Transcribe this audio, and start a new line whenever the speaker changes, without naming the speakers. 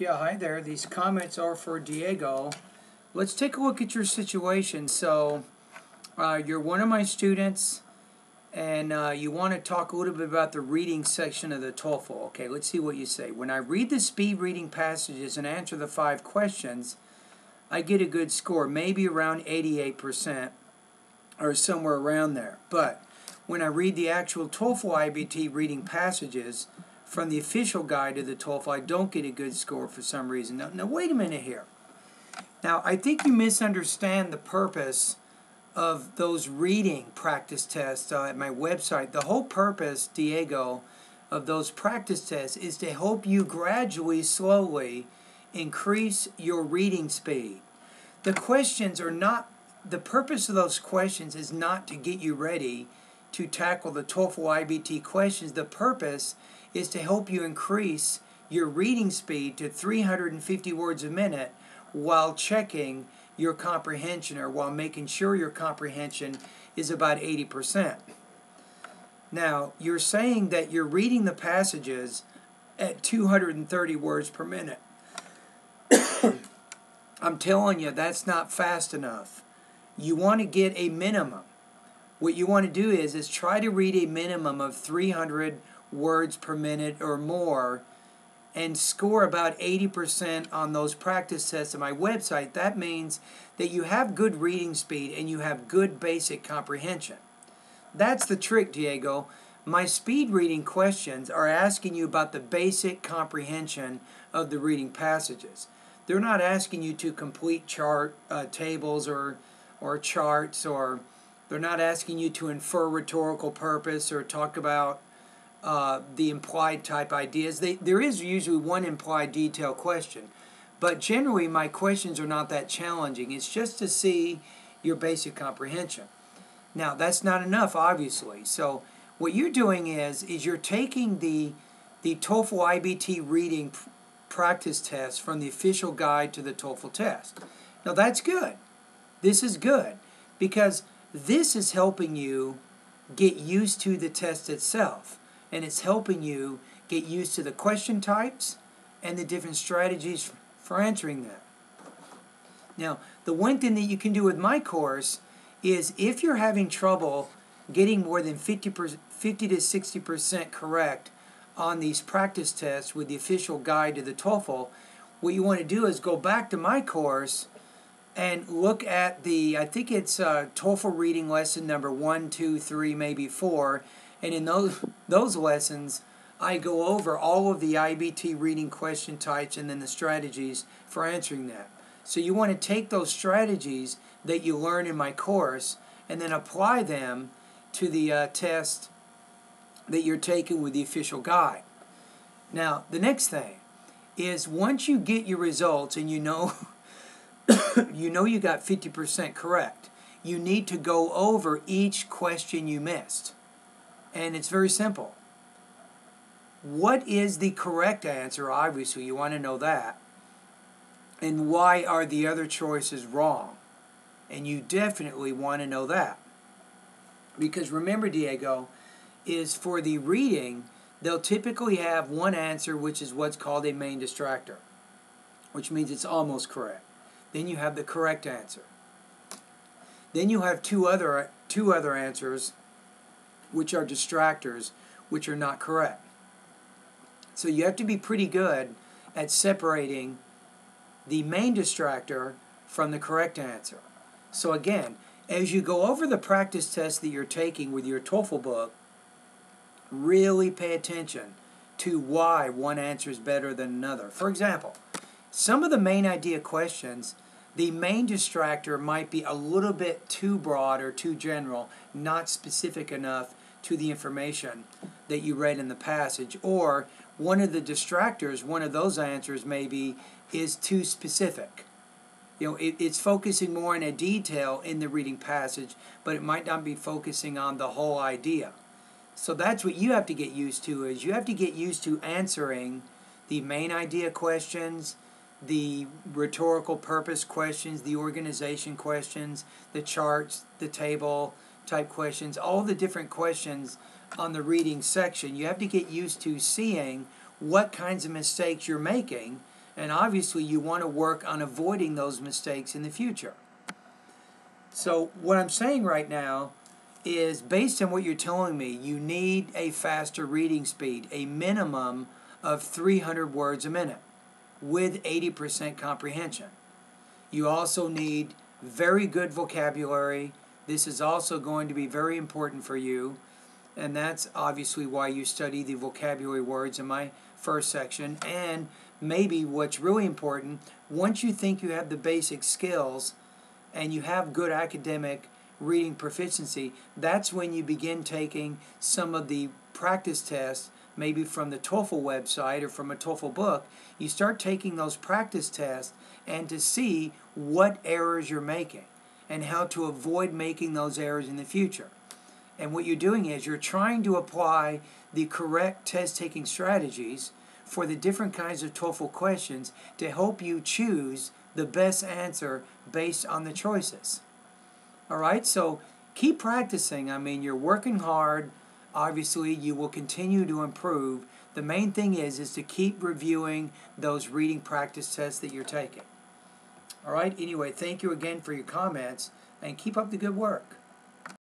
Yeah, hi there. These comments are for Diego. Let's take a look at your situation. So, you're one of my students, and you want to talk a little bit about the reading section of the TOEFL. Okay, let's see what you say. When I read the speed reading passages and answer the 5 questions, I get a good score, maybe around 88% or somewhere around there. But when I read the actual TOEFL IBT reading passages from the official guide to the TOEFL, I don't get a good score for some reason. Now wait a minute here. Now, I think you misunderstand the purpose of those reading practice tests at my website. The whole purpose, Diego, of those practice tests is to help you gradually, slowly increase your reading speed. The questions are not, the purpose of those questions is not to get you ready to tackle the TOEFL IBT questions. The purpose is to help you increase your reading speed to 350 words a minute while checking your comprehension, or while making sure your comprehension is about 80%. Now, you're saying that you're reading the passages at 230 words per minute. I'm telling you, that's not fast enough. You want to get a minimum. What you want to do is try to read a minimum of 300 words per minute or more and score about 80% on those practice tests on my website. That means that you have good reading speed and you have good basic comprehension. That's the trick, Diego. My speed reading questions are asking you about the basic comprehension of the reading passages. They're not asking you to complete tables or charts, or they're not asking you to infer rhetorical purpose or talk about the implied type ideas. There is usually one implied detail question, but generally my questions are not that challenging. It's just to see your basic comprehension. Now, that's not enough, obviously. So what you're doing is you're taking the TOEFL IBT reading practice test from the official guide to the TOEFL test. Now, that's good. This is good because this is helping you get used to the test itself. And it's helping you get used to the question types and the different strategies for answering them. Now, the one thing that you can do with my course is, if you're having trouble getting more than 50 to 60% correct on these practice tests with the official guide to the TOEFL, what you want to do is go back to my course and look at I think it's TOEFL reading lesson number 1, 2, 3, maybe 4. And in those lessons, I go over all of the IBT reading question types and then the strategies for answering them. So you want to take those strategies that you learn in my course and then apply them to the test that you're taking with the official guide. Now, the next thing is, once you get your results and you know you got 50% correct, you need to go over each question you missed. And it's very simple. What is the correct answer? Obviously, you want to know that. And why are the other choices wrong? And you definitely want to know that. Because remember, Diego, is for the reading, they'll typically have one answer, which is what's called a main distractor, which means it's almost correct. Then you have the correct answer. Then you have two other answers, which are distractors, which are not correct. So you have to be pretty good at separating the main distractor from the correct answer. So again, as you go over the practice test that you're taking with your TOEFL book, really pay attention to why one answer is better than another. For example, some of the main idea questions, the main distractor might be a little bit too broad or too general, not specific enough to the information that you read in the passage. Or one of the distractors, one of those answers maybe, is too specific. It's focusing more on a detail in the reading passage, but it might not be focusing on the whole idea. So that's what you have to get used to, is you have to get used to answering the main idea questions, the rhetorical purpose questions, the organization questions, the charts, the table type questions, all the different questions on the reading section. You have to get used to seeing what kinds of mistakes you're making And obviously you want to work on avoiding those mistakes in the future. So what I'm saying right now is, based on what you're telling me, you need a faster reading speed, a minimum of 300 words a minute with 80% comprehension. You also need very good vocabulary. This is also going to be very important for you, and that's obviously why you study the vocabulary words in my first section. And maybe what's really important, once you think you have the basic skills and you have good academic reading proficiency, that's when you begin taking some of the practice tests, maybe from the TOEFL website or from a TOEFL book. You start taking those practice tests and to see what errors you're making and how to avoid making those errors in the future. And what you're doing is you're trying to apply the correct test-taking strategies for the different kinds of TOEFL questions to help you choose the best answer based on the choices. All right, so keep practicing. I mean, you're working hard. Obviously, you will continue to improve. The main thing is to keep reviewing those reading practice tests that you're taking. All right, anyway, thank you again for your comments, and keep up the good work.